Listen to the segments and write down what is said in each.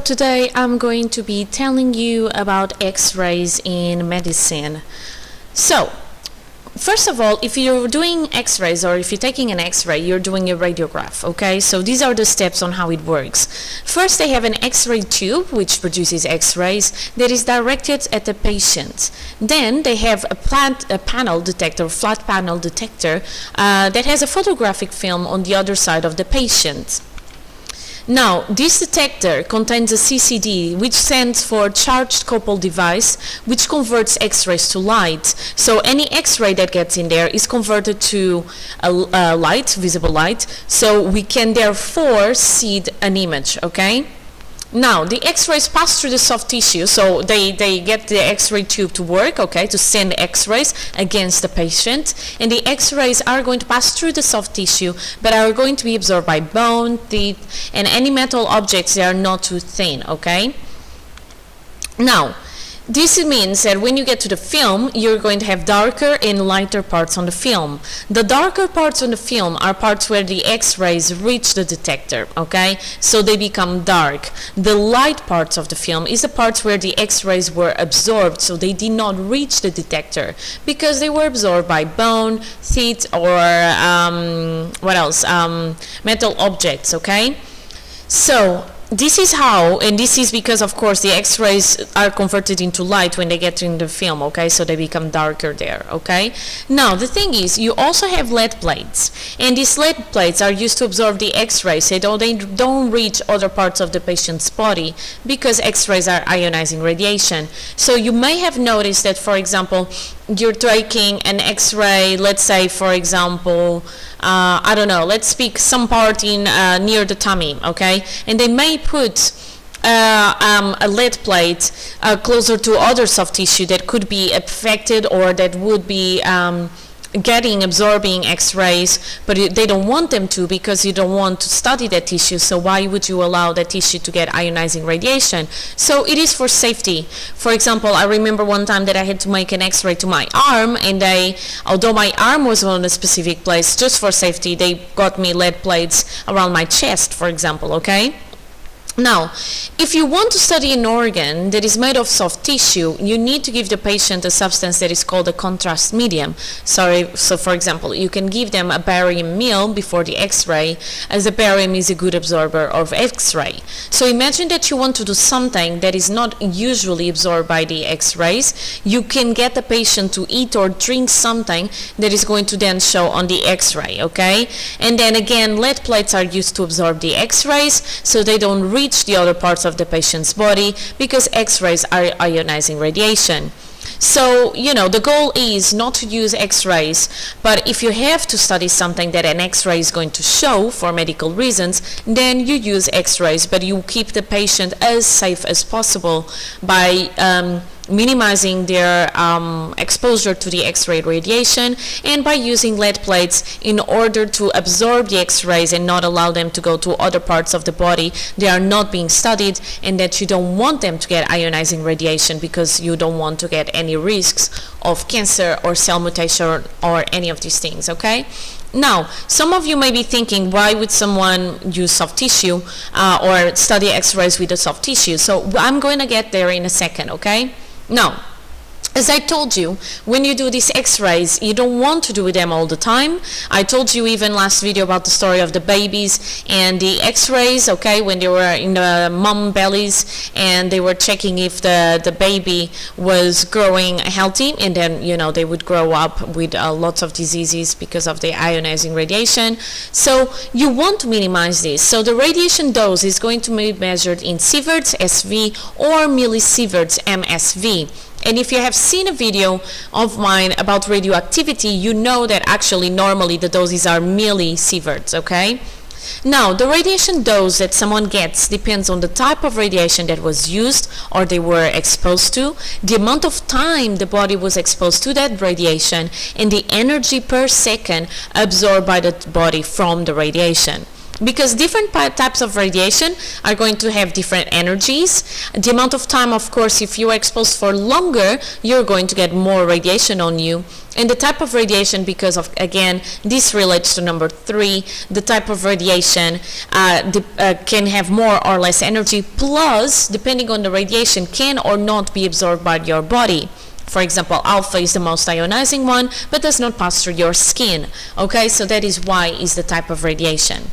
today I'm going to be telling you about X-rays in medicine. So, first of all, if you're doing X-rays or if you're taking an X-ray, you're doing a radiograph, okay? So these are the steps on how it works. First, they have an X-ray tube which produces X-rays that is directed at the patient. Then they have a panel detector, flat panel detector, that has a photographic film on the other side of the patient. Now, this detector contains a CCD, which stands for Charged Coupled Device, which converts X-rays to light. So any X-ray that gets in there is converted to a light, visible light, so we can therefore see an image, okay? Now, the X-rays pass through the soft tissue, so they get the X-ray tube to work, okay, to send X-rays against the patient, and the X-rays are going to pass through the soft tissue, but are going to be absorbed by bone, teeth, and any metal objects that are not too thin, okay? Now, this means that when you get to the film, you're going to have darker and lighter parts on the film. The darker parts on the film are parts where the X-rays reach the detector, okay? So they become dark. The light parts of the film is the parts where the X-rays were absorbed, so they did not reach the detector because they were absorbed by bone, teeth, or metal objects, okay? So this is how, and this is because of course the X-rays are converted into light when they get in the film, okay, so they become darker there, okay. Now the thing is, you also have lead plates, and these lead plates are used to absorb the X-rays, so they don't reach other parts of the patient's body because X-rays are ionizing radiation. So you may have noticed that, for example, you're taking an X-ray, let's say for example, I don't know, let's pick some part in near the tummy, okay, and they may put a lead plate closer to other soft tissue that could be affected or that would be absorbing X-rays, but they don't want them to because you don't want to study that tissue, so why would you allow that tissue to get ionizing radiation? So it is for safety. For example, I remember one time that I had to make an X-ray to my arm, and although my arm was on a specific place, just for safety, they got me lead plates around my chest, for example, okay? Now, if you want to study an organ that is made of soft tissue, you need to give the patient a substance that is called a contrast medium. So for example, you can give them a barium meal before the X-ray, as the barium is a good absorber of X-ray. So imagine that you want to do something that is not usually absorbed by the X-rays. You can get the patient to eat or drink something that is going to then show on the X-ray, okay? And then again, lead plates are used to absorb the X-rays, so they don't reach the other parts of the patient's body because X-rays are ionizing radiation. So, you know, the goal is not to use X-rays, but if you have to study something that an X-ray is going to show for medical reasons, then you use X-rays, but you keep the patient as safe as possible by minimizing their exposure to the X-ray radiation, and by using lead plates in order to absorb the X-rays and not allow them to go to other parts of the body they are not being studied, and that you don't want them to get ionizing radiation because you don't want to get any risks of cancer or cell mutation or any of these things, okay? Now, some of you may be thinking, why would someone use soft tissue or study X-rays with the soft tissue? So I'm going to get there in a second, okay? Now, as I told you, when you do these X-rays, you don't want to do them all the time. I told you even last video about the story of the babies and the X-rays, okay, when they were in the mom bellies and they were checking if the baby was growing healthy, and then, you know, they would grow up with lots of diseases because of the ionizing radiation. So you want to minimize this. So the radiation dose is going to be measured in sieverts, SV, or millisieverts, MSV. And if you have seen a video of mine about radioactivity, you know that actually normally the doses are millisieverts, okay? Now, the radiation dose that someone gets depends on the type of radiation that was used or they were exposed to, the amount of time the body was exposed to that radiation, and the energy per second absorbed by the body from the radiation. because different types of radiation are going to have different energies. The amount of time, of course, if you are exposed for longer, you're going to get more radiation on you. And the type of radiation, because of, again, this relates to number 3, the type of radiation can have more or less energy, plus, depending on the radiation, can or not be absorbed by your body. For example, alpha is the most ionizing one, but does not pass through your skin. Okay, so that is why is the type of radiation.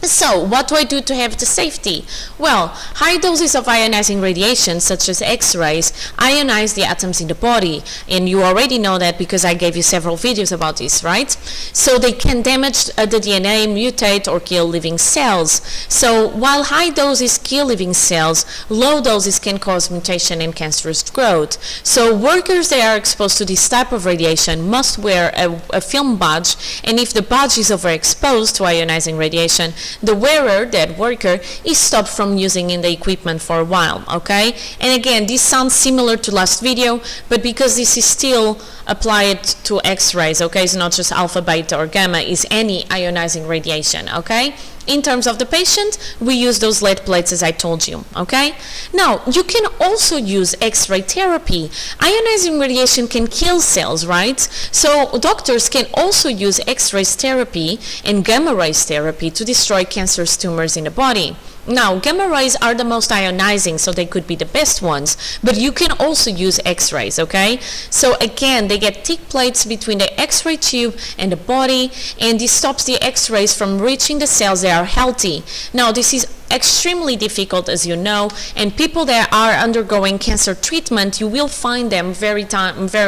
So, what do I do to have the safety? Well, high doses of ionizing radiation, such as X-rays, ionize the atoms in the body. And you already know that because I gave you several videos about this, right? So, they can damage the DNA, mutate, or kill living cells. So, while high doses kill living cells, low doses can cause mutation and cancerous growth. So, workers that are exposed to this type of radiation must wear a film badge, and if the badge is overexposed to ionizing radiation, the wearer, that worker, is stopped from using in the equipment for a while, okay? And again, this sounds similar to last video, but because this is still applied to X-rays, okay? It's not just alpha, beta, or gamma, it's any ionizing radiation, okay? In terms of the patient, we use those lead plates as I told you, okay? Now, you can also use X-ray therapy. Ionizing radiation can kill cells, right? So doctors can also use X-rays therapy and gamma rays therapy to destroy cancerous tumors in the body. Now, gamma rays are the most ionizing, so they could be the best ones, but you can also use X-rays, okay? So again, they get thick plates between the X-ray tube and the body, and this stops the X-rays from reaching the cells that are healthy. Now, this is extremely difficult, as you know, and people that are undergoing cancer treatment, you will find them very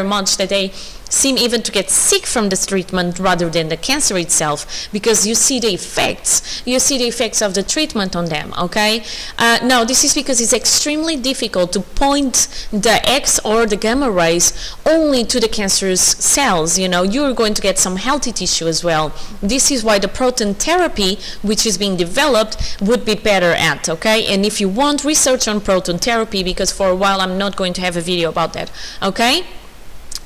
much that they seem even to get sick from this treatment rather than the cancer itself, because you see the effects of the treatment on them, okay? Now, this is because it's extremely difficult to point the X or the gamma rays only to the cancerous cells. You know, you're going to get some healthy tissue as well. This is why the proton therapy, which is being developed, would be better at, okay? And if you want, research on proton therapy, because for a while I'm not going to have a video about that, okay?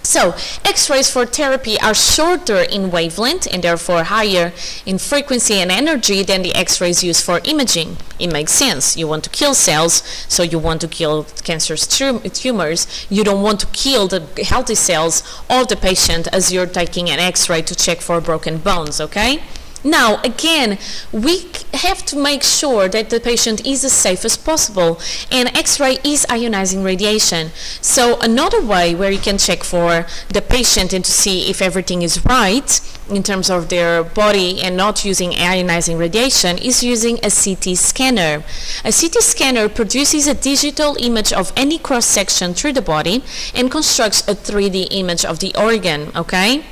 So, X-rays for therapy are shorter in wavelength and therefore higher in frequency and energy than the X-rays used for imaging. It makes sense. You want to kill cells, so you want to kill cancerous tumors. You don't want to kill the healthy cells of the patient as you're taking an X-ray to check for broken bones, okay? Now, again, we have to make sure that the patient is as safe as possible, and X-ray is ionizing radiation. So another way where you can check for the patient and to see if everything is right in terms of their body and not using ionizing radiation is using a CT scanner. A CT scanner produces a digital image of any cross-section through the body and constructs a 3D image of the organ, okay?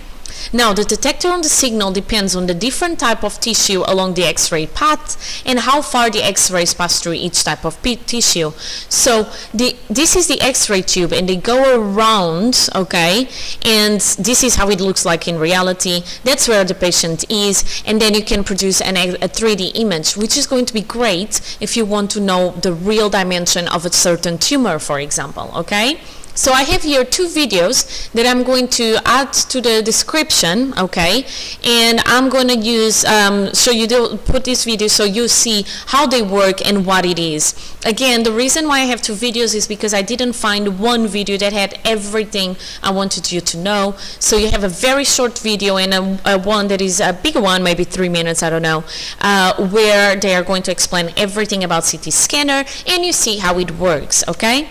Now, the detector on the signal depends on the different type of tissue along the X-ray path and how far the X-rays pass through each type of tissue. So, this is the X-ray tube, and they go around, okay, and this is how it looks like in reality. That's where the patient is, and then you can produce a 3D image, which is going to be great if you want to know the real dimension of a certain tumor, for example, okay? So I have here 2 videos that I'm going to add to the description, okay? And I'm going to use, put this video so you see how they work and what it is. Again, the reason why I have 2 videos is because I didn't find one video that had everything I wanted you to know. So you have a very short video and a one that is a bigger one, maybe 3 minutes, I don't know, where they are going to explain everything about CT scanner, and you see how it works, okay?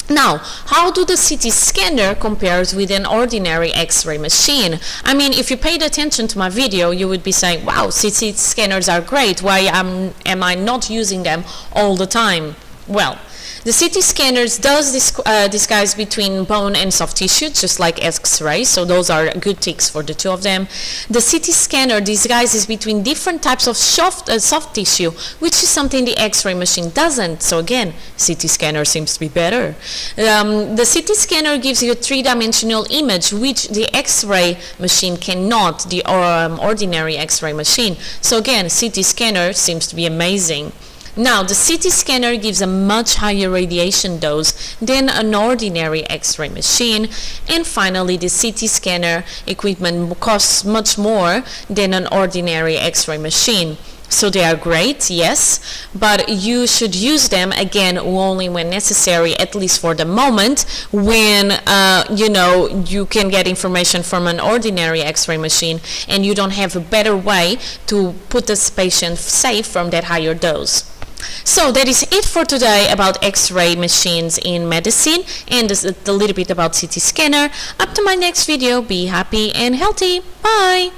Now, how do the CT scanner compares with an ordinary X-ray machine? I mean, if you paid attention to my video, you would be saying, wow, CT scanners are great. Why am I not using them all the time? Well, the CT scanners does disguise between bone and soft tissue, just like X-rays, so those are good ticks for the 2 of them. The CT scanner disguises between different types of soft tissue, which is something the X-ray machine doesn't. So again, CT scanner seems to be better. The CT scanner gives you a 3-dimensional image, which the X-ray machine cannot, the ordinary X-ray machine. So again, CT scanner seems to be amazing. Now, the CT scanner gives a much higher radiation dose than an ordinary X-ray machine. And finally, the CT scanner equipment costs much more than an ordinary X-ray machine. So they are great, yes, but you should use them again only when necessary, at least for the moment, when you can get information from an ordinary X-ray machine and you don't have a better way to put this patient safe from that higher dose. So that is it for today about X-ray machines in medicine and a little bit about CT scanner. Up to my next video, be happy and healthy. Bye!